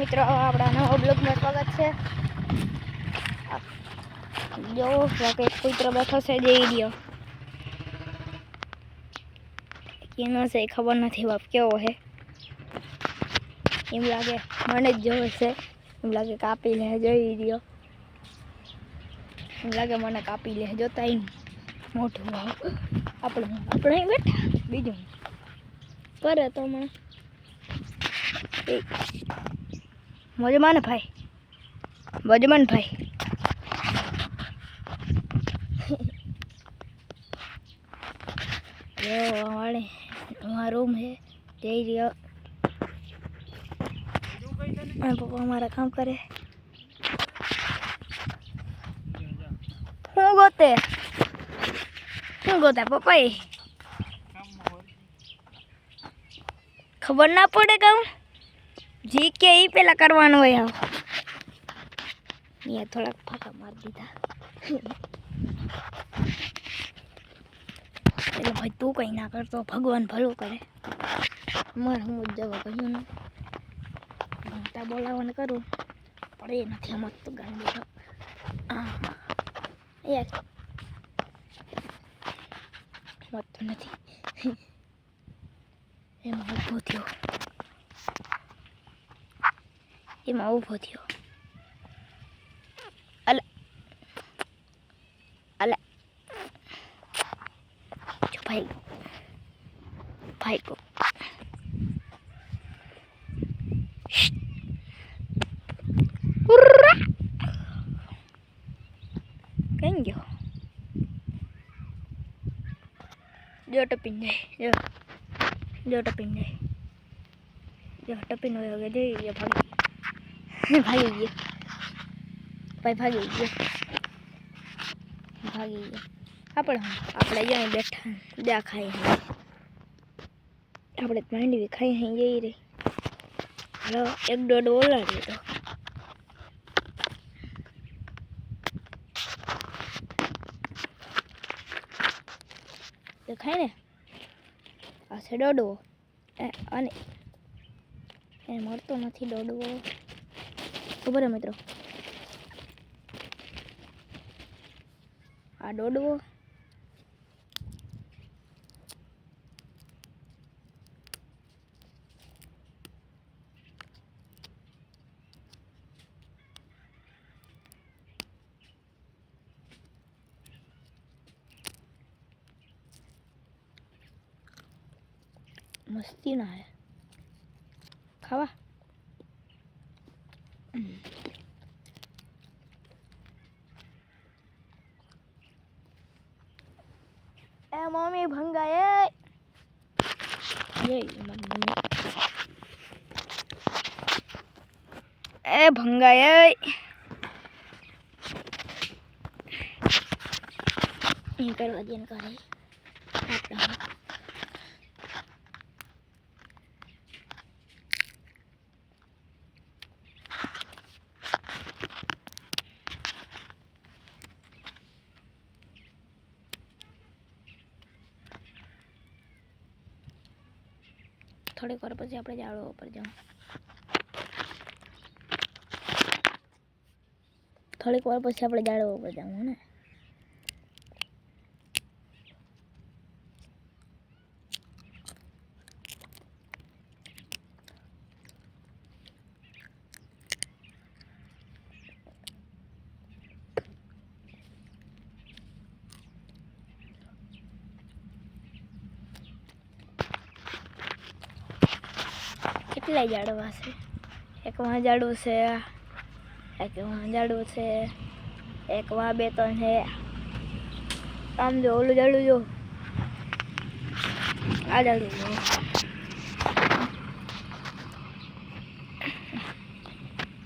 મિત્રો આપણા નવા બ્લોગમાં સ્વાગત છે। જો કે કૂતરો બેઠો છે જઈ રહ્યો કેનો છે ખબર નથી બાપ કેવો હે એમ લાગે મને જ જોવે છે એમ લાગે કાપી લે જઈ રહ્યો એમ લાગે મને કાપી લે જોતા મોટું આપણે બેઠા બીજું કરે તો મને મજમાન ભાઈ ये हमारे हमारा रूम है जय रिया पापा हमारा काम करे हूँ गोते पापा ये खबर ना पड़ेगा जी के ही पहला करवानो है ये थोड़ा फाका मार दीधा એટલે ભાઈ તું કઈ ના કરતો ભગવાન ભલું કરે મારે હું જવા કહ્યું ને ભણતા બોલાવવાને કરું પણ એ નથી મત તો ગાંડી યાર મત તો નથી એમાં ઊભો થયો અલે भाई को कहीं गयो जो टपिन जाए जो टपिन जाए जो टपिन हो गया दे ये भागी गया भाई भागी गया આપણે અહીંયા બેઠા દા ખાઈ આપણે માંડવી ખાઈ અહીં જઈ રહી હલો એક દોઢ ઓલાડી તો ખાઈ ને આ છે દોડવો અને એ મળતો નથી દોડવો ખબર હે મિત્રો આ દોડવો मस्ती ना है खावा ए मम्मी भंगाए ये ए भंगाए ये करवा दिया ना करे થોડીક વાર પછી આપણે ઝાડવા ઉપર જાઉં ને કેટલા ઝાડવા છે એક વાં ઝાડવું છે એક વાં ઝાડવું છે એક વાં બે ત્રણ છે આમ જો ઓલું ઝાડવું જો આ ઝાડવું જો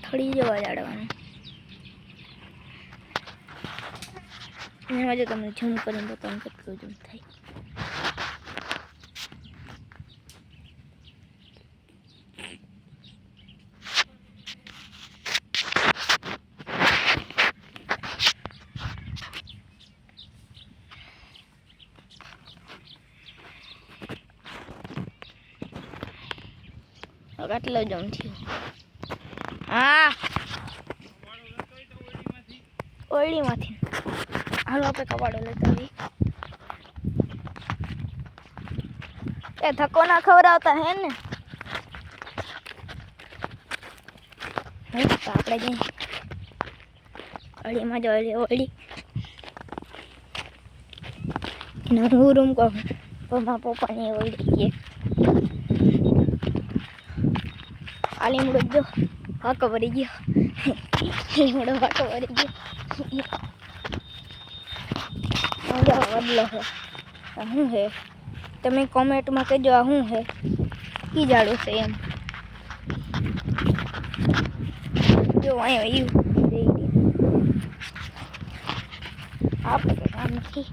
થડી જેવા ઝાડવાનું એમાં જો તમને ઝૂમ કરીને બતાવું કેટલું ઝૂમ થાય આટલો જ આમ થયો હા ઓળીમાંથી હાલો આપણે કવાડો લેતા આવી એ ધક્કો ના ખવડાવતા હે ને તો આપણે જઈએ ઓળીમાં જ ઓળી હું રૂમ કહું મારા પપ્પાની ઓળી છે આ લીમડો જો હાકો ભરી ગયો લીમડો હાકો ભરી ગયો બદલો હે શું હે તમે કોમેન્ટમાં કહેજો આ શું હે કી જાડું છે એમ જો અહીંયા આપણે કંઈ કામ નથી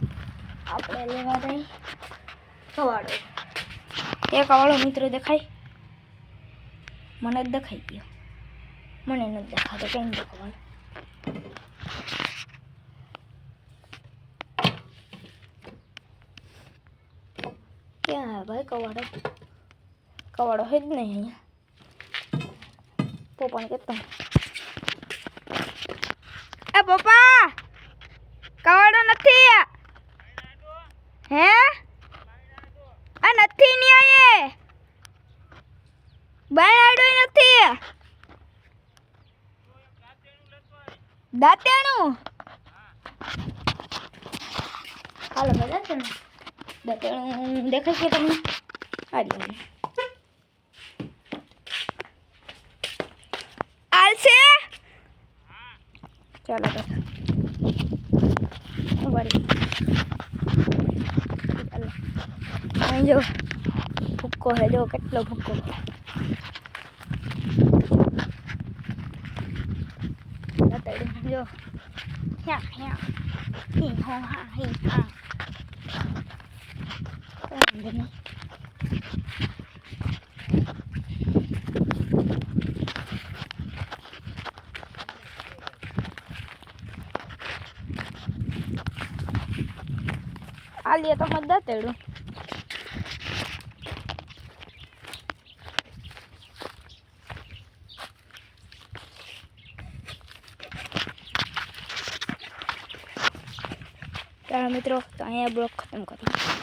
આપણે લેવા દઈ કવાડો એ કવાડો મિત્રો દેખાય મને જ દેખાઈ ગયો મને નથી દેખાતો કેમ દેખાવાનું ક્યાં હે ભાઈ કવાડો કવાડો હે જ નહીં અહીંયા પપ્પાને કહેતા એ પપ્પા કવાડો નથી હે આ નથી ની આયે બાયડો નથી દાંતેણું હાલો દાંતેણું દાંતેણું દેખાય છે તમને આવી આલસે ચાલો બસ અહીં જો ભૂક્કો હે જો કેટલો ભૂક્કો જો હી હો હા હી હા આ લે તો મત દાતેડું ચાલો મિત્રો તો અહીંયા બ્લોગ ખતમ કરીએ